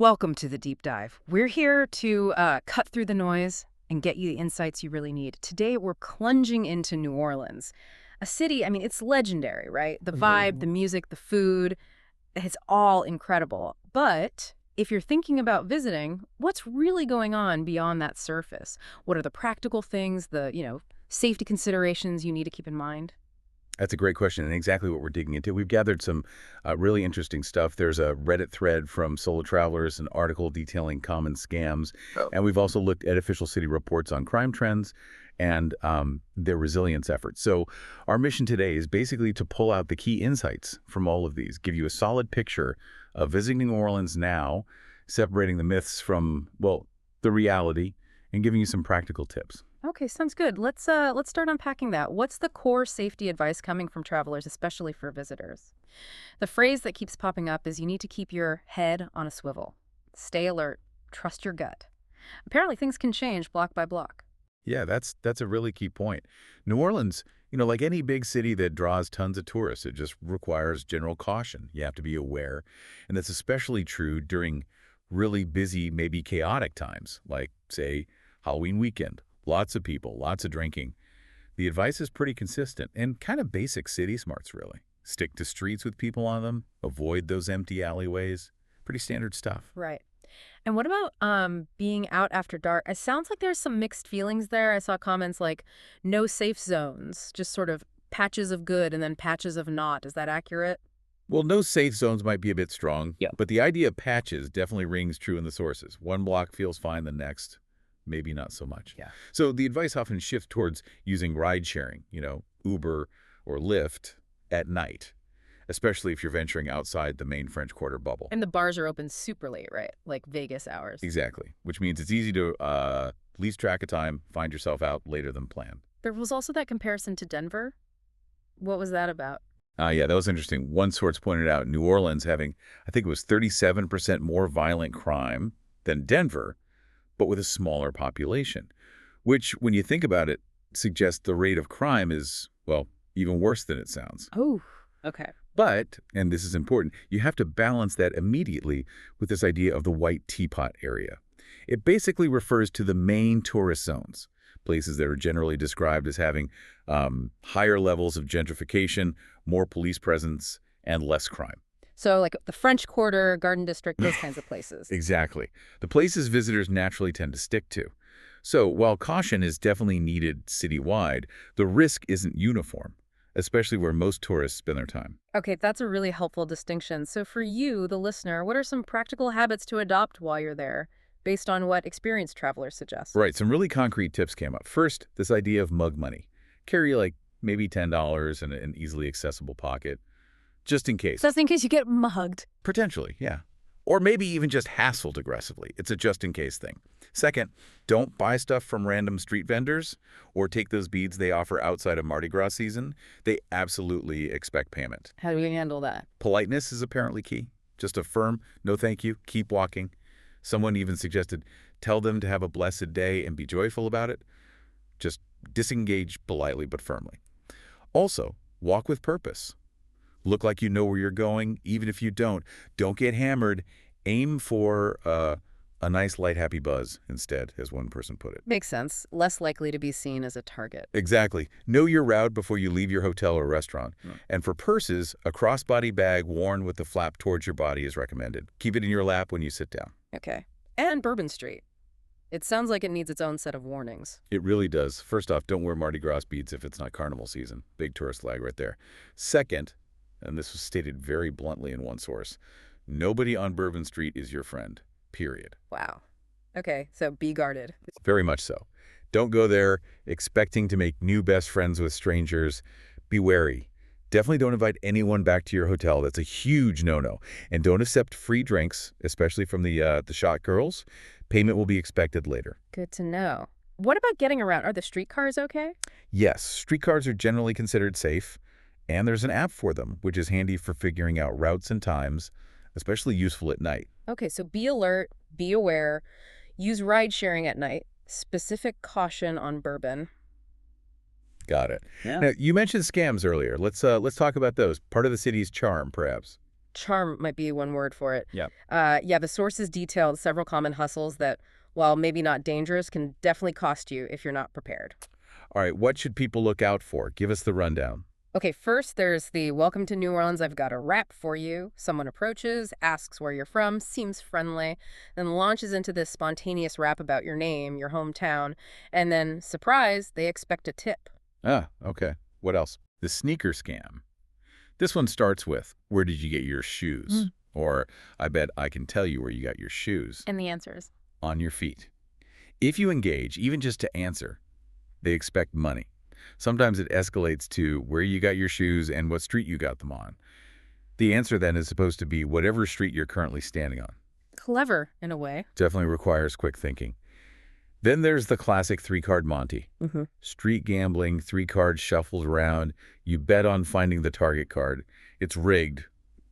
Welcome to the deep dive. We're here to cut through the noise and get you the insights you really need. Today, we're plunging into New Orleans, a city, I mean, it's legendary, right? The vibe, the music, the food, it's all incredible. But if you're thinking about visiting, what's really going on beyond that surface? What are the practical things, the safety considerations you need to keep in mind? That's a great question, and exactly what we're digging into. We've gathered some really interesting stuff. There's a Reddit thread from solo travelers, an article detailing common scams, Oh. and we've also looked at official city reports on crime trends and their resilience efforts. So our mission today is basically to pull out the key insights from all of these, give you a solid picture of visiting New Orleans now, separating the myths from, well, the reality, and giving you some practical tips. Okay, sounds good. Let's start unpacking that. What's the core safety advice coming from travelers, especially for visitors? The phrase that keeps popping up is you need to keep your head on a swivel. Stay alert. Trust your gut. Apparently things can change block by block. Yeah, that's a really key point. New Orleans, like any big city that draws tons of tourists, it just requires general caution. You have to be aware. And that's especially true during really busy, maybe chaotic times, like, say, Halloween weekend. Lots of people, lots of drinking. The advice is pretty consistent and kind of basic city smarts, really. Stick to streets with people on them. Avoid those empty alleyways. Pretty standard stuff. Right. And what about being out after dark? It sounds like there's some mixed feelings there. I saw comments like no safe zones, just sort of patches of good and then patches of not. Is that accurate? Well, no safe zones might be a bit strong, Yeah. but the idea of patches definitely rings true in the sources. One block feels fine, the next, maybe not so much. Yeah. So the advice often shifts towards using ride sharing, Uber or Lyft at night, especially if you're venturing outside the main French Quarter bubble. And the bars are open super late, right? Like Vegas hours. Exactly, which means it's easy to lose track of time, find yourself out later than planned. There was also that comparison to Denver. What was that about? Yeah, that was interesting. One source pointed out New Orleans having, I think it was 37% more violent crime than Denver, but with a smaller population, which, when you think about it, suggests the rate of crime is, well, even worse than it sounds. Oh, okay. But, and this is important, you have to balance that immediately with this idea of the white teapot area. It basically refers to the main tourist zones, places that are generally described as having higher levels of gentrification, more police presence, and less crime. So like the French Quarter, Garden District, those kinds of places. Exactly. The places visitors naturally tend to stick to. So while caution is definitely needed citywide, the risk isn't uniform, especially where most tourists spend their time. Okay, that's a really helpful distinction. So for you, the listener, what are some practical habits to adopt while you're there, based on what experienced travelers suggest? Right, some really concrete tips came up. First, this idea of mug money. Carry like maybe $10 in an easily accessible pocket, just in case. Just in case you get mugged. Potentially, yeah. Or maybe even just hassled aggressively. It's a just-in-case thing. Second, don't buy stuff from random street vendors or take those beads they offer outside of Mardi Gras season. They absolutely expect payment. How do we handle that? Politeness is apparently key. Just a firm, no thank you, keep walking. Someone even suggested, tell them to have a blessed day and be joyful about it. Just disengage politely but firmly. Also, walk with purpose. Look like you know where you're going, even if you don't. Don't get hammered. Aim for a nice, light, happy buzz instead, as one person put it. Makes sense. Less likely to be seen as a target. Exactly. Know your route before you leave your hotel or restaurant. And for purses, a crossbody bag worn with the flap towards your body is recommended. Keep it in your lap when you sit down. Okay. And Bourbon Street. It sounds like it needs its own set of warnings. It really does. First off, don't wear Mardi Gras beads if it's not carnival season. Big tourist flag right there. Second, and this was stated very bluntly in one source, nobody on Bourbon Street is your friend, period. Wow. Okay, so be guarded. Very much so. Don't go there expecting to make new best friends with strangers. Be wary. Definitely don't invite anyone back to your hotel. That's a huge no-no. And don't accept free drinks, especially from the shot girls. Payment will be expected later. Good to know. What about getting around? Are the streetcars okay? Yes, streetcars are generally considered safe, and there's an app for them, which is handy for figuring out routes and times, especially useful at night. Okay, so be alert, be aware, use ride sharing at night, specific caution on Bourbon. Got it. Yeah. Now, you mentioned scams earlier. Let's talk about those. Part of the city's charm, perhaps. Charm might be one word for it. Yeah. Yeah, the sources detailed several common hustles that, while maybe not dangerous, can definitely cost you if you're not prepared. All right, what should people look out for? Give us the rundown. Okay, first there's the "Welcome to New Orleans, I've got a rap for you." Someone approaches, asks where you're from, seems friendly, then launches into this spontaneous rap about your name, your hometown, and then, surprise, they expect a tip. Ah, okay. What else? The sneaker scam. This one starts with, where did you get your shoes? Or, I bet I can tell you where you got your shoes. And the answer is, On your feet. If you engage, even just to answer, they expect money. Sometimes it escalates to where you got your shoes and what street you got them on. The answer then is supposed to be whatever street you're currently standing on. clever in a way. Definitely requires quick thinking. Then there's the classic three-card Monty. Mm-hmm. Street gambling, three cards shuffled around. You bet on finding the target card. It's rigged,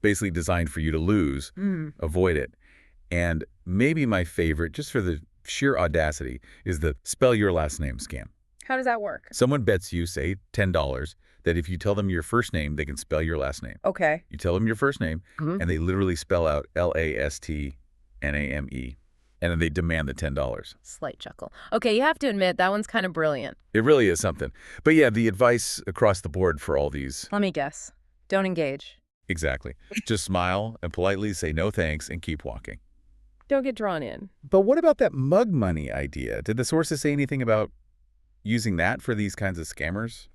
basically designed for you to lose. Avoid it. And maybe my favorite, just for the sheer audacity, is the spell your last name scam. How does that work? Someone bets you, say, $10, that if you tell them your first name, they can spell your last name. Okay. You tell them your first name, Mhm. and they literally spell out Lastname, and then they demand the $10. Slight chuckle. Okay, you have to admit, that one's kind of brilliant. It really is something. But yeah, the advice across the board for all these. Let me guess. Don't engage. Exactly. Just smile and politely say no thanks and keep walking. Don't get drawn in. But what about that mug money idea? Did the sources say anything about using that for these kinds of scammers?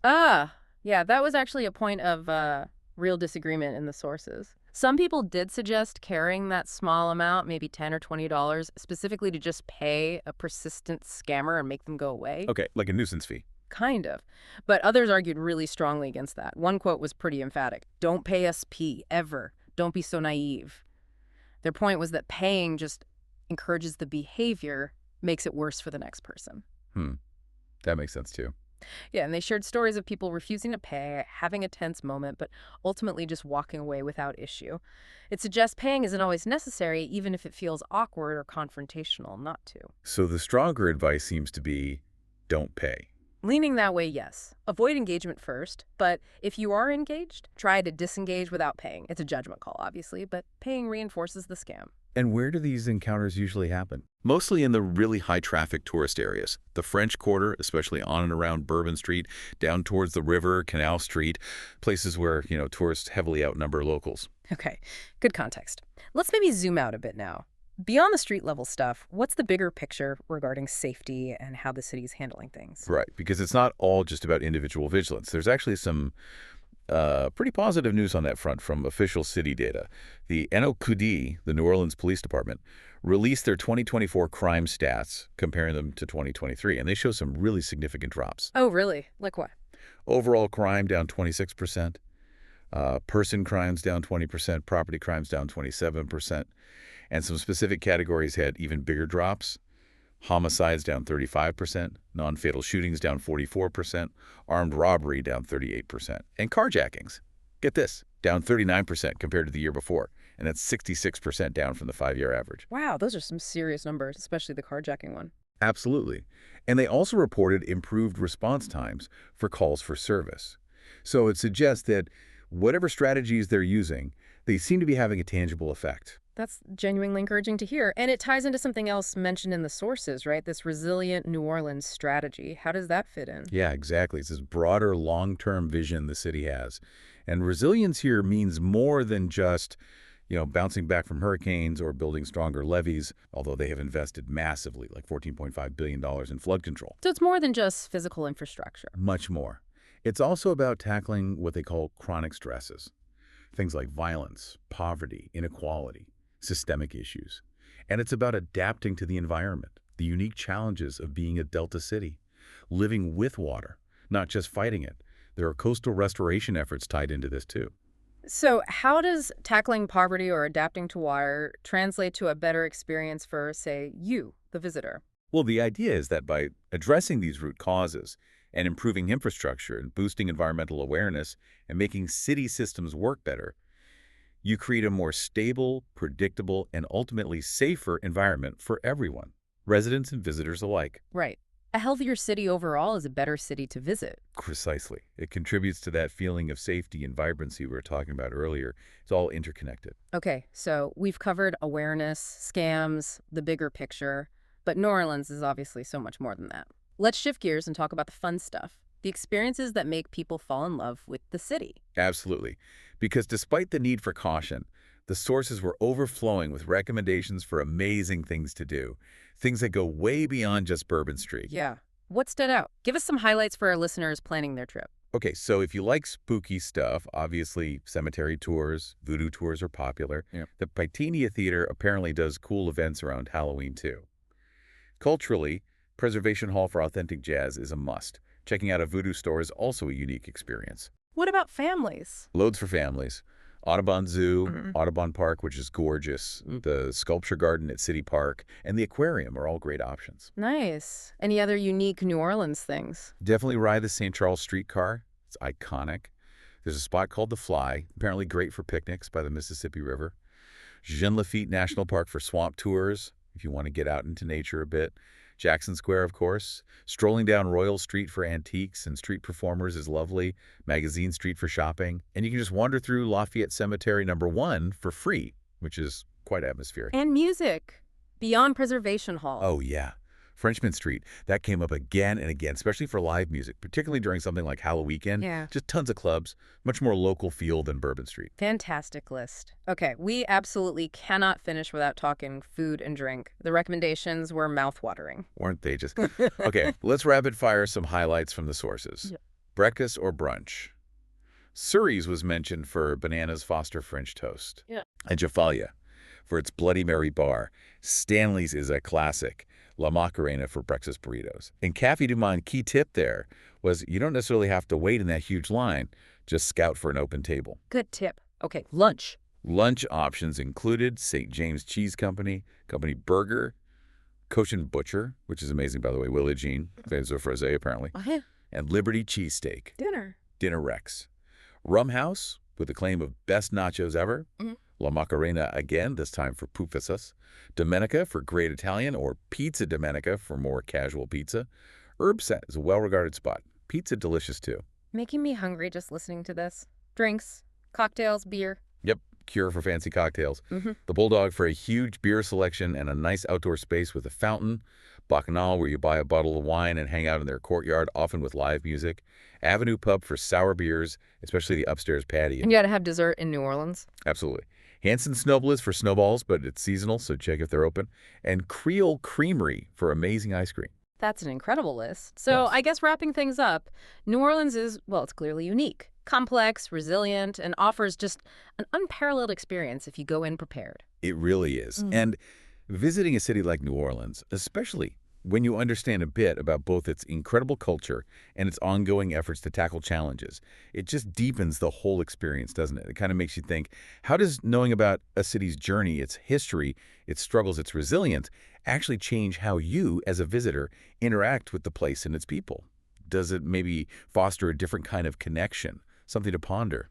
Yeah, that was actually a point of real disagreement in the sources. Some people did suggest carrying that small amount, maybe $10 or $20, specifically to just pay a persistent scammer and make them go away. Okay, like a nuisance fee. Kind of. But others argued really strongly against that. One quote was pretty emphatic. "Don't pay us P, ever. Don't be so naive." Their point was that paying just encourages the behavior, makes it worse for the next person. That makes sense too. Yeah, and they shared stories of people refusing to pay, having a tense moment, but ultimately just walking away without issue. It suggests paying isn't always necessary, even if it feels awkward or confrontational not to. So the stronger advice seems to be don't pay. Leaning that way, yes. Avoid engagement first, but if you are engaged, try to disengage without paying. It's a judgment call, obviously, but paying reinforces the scam. And where do these encounters usually happen? Mostly in the really high-traffic tourist areas. The French Quarter, especially on and around Bourbon Street, down towards the river, Canal Street, places where, tourists heavily outnumber locals. Okay, good context. Let's maybe zoom out a bit now. Beyond the street level stuff, what's the bigger picture regarding safety and how the city's handling things? Right, because it's not all just about individual vigilance. There's actually some pretty positive news on that front from official city data. The NOCD, the New Orleans Police Department, released their 2024 crime stats, comparing them to 2023, and they show some really significant drops. Oh, really? Like what? Overall crime down 26%, person crimes down 20%, property crimes down 27%, and some specific categories had even bigger drops. Homicides down 35%, non-fatal shootings down 44%, armed robbery down 38%, and carjackings, get this, down 39% compared to the year before, and that's 66% down from the 5-year average. Wow, those are some serious numbers, especially the carjacking one. Absolutely. And they also reported improved response times for calls for service. So it suggests that whatever strategies they're using, they seem to be having a tangible effect. That's genuinely encouraging to hear. And it ties into something else mentioned in the sources, right? This resilient New Orleans strategy. How does that fit in? Yeah, exactly. It's this broader long-term vision the city has. And resilience here means more than just, bouncing back from hurricanes or building stronger levees, although they have invested massively, like $14.5 billion in flood control. So it's more than just physical infrastructure. Much more. It's also about tackling what they call chronic stresses. Things like violence, poverty, inequality, systemic issues. And it's about adapting to the environment, the unique challenges of being a Delta city, living with water, not just fighting it. There are coastal restoration efforts tied into this too. So how does tackling poverty or adapting to water translate to a better experience for, say, you, the visitor? Well, the idea is that by addressing these root causes and improving infrastructure and boosting environmental awareness and making city systems work better, you create a more stable, predictable, and ultimately safer environment for everyone, residents and visitors alike. Right. A healthier city overall is a better city to visit. Precisely. It contributes to that feeling of safety and vibrancy we were talking about earlier. It's all interconnected. Okay, so we've covered awareness, scams, the bigger picture, but New Orleans is obviously so much more than that. Let's shift gears and talk about the fun stuff, the experiences that make people fall in love with the city. Absolutely. Because despite the need for caution, the sources were overflowing with recommendations for amazing things to do, things that go way beyond just Bourbon Street. Yeah. What stood out? Give us some highlights for our listeners planning their trip. Okay, so if you like spooky stuff, obviously cemetery tours, voodoo tours are popular. Yeah. The Pictinia Theater apparently does cool events around Halloween, too. Culturally, Preservation Hall for Authentic Jazz is a must. Checking out a voodoo store is also a unique experience. What about families? Loads for families. Audubon Zoo, Audubon Park, which is gorgeous, the Sculpture Garden at City Park, and the aquarium are all great options. Nice. Any other unique New Orleans things? Definitely ride the St. Charles streetcar. It's iconic. There's a spot called The Fly, apparently great for picnics by the Mississippi River. Jean Lafitte National Park for swamp tours, if you want to get out into nature a bit. Jackson Square, of course. Strolling down Royal Street for antiques and street performers is lovely. Magazine Street for shopping. And you can just wander through Lafayette Cemetery No. 1 for free, which is quite atmospheric. And music. Beyond Preservation Hall. Oh, yeah. Frenchman Street, that came up again and again, especially for live music, particularly during something like Halloween. Yeah. Just tons of clubs, much more local feel than Bourbon Street. Fantastic list. Okay, we absolutely cannot finish without talking food and drink. The recommendations were mouthwatering. Weren't they just? Okay, let's rapid fire some highlights from the sources. Yeah. Breakfast or brunch? Surrey's was mentioned for Bananas Foster French toast. Yeah. And Jaffalia for its Bloody Mary bar. Stanley's is a classic. La Macarena for breakfast burritos. And Café du Monde, key tip there was you don't necessarily have to wait in that huge line. Just scout for an open table. Good tip. Okay, lunch. Lunch options included St. James Cheese Company, Company Burger, Cochin Butcher, which is amazing, by the way, Willie Jean, famous for Frosé, apparently, and Liberty Cheesesteak. Dinner. Dinner Rex. Rum House, with the claim of best nachos ever. La Macarena again, this time for Pufisas. Domenica for great Italian, or Pizza Domenica for more casual pizza. Herb Set is a well-regarded spot. Pizza delicious, too. Making me hungry just listening to this. Drinks, cocktails, beer. Yep, cure for fancy cocktails. The Bulldog for a huge beer selection and a nice outdoor space with a fountain. Bacchanal, where you buy a bottle of wine and hang out in their courtyard, often with live music. Avenue Pub for sour beers, especially the upstairs patio. And you gotta have dessert in New Orleans. Absolutely. Hanson Snowball for snowballs, but it's seasonal, so check if they're open. And Creole Creamery for amazing ice cream. That's an incredible list. So Yes. I guess wrapping things up, New Orleans is, well, it's clearly unique, complex, resilient, and offers just an unparalleled experience if you go in prepared. It really is. And visiting a city like New Orleans, especially when you understand a bit about both its incredible culture and its ongoing efforts to tackle challenges, it just deepens the whole experience, doesn't it? It kind of makes you think, how does knowing about a city's journey, its history, its struggles, its resilience, actually change how you, as a visitor, interact with the place and its people? Does it maybe foster a different kind of connection, something to ponder?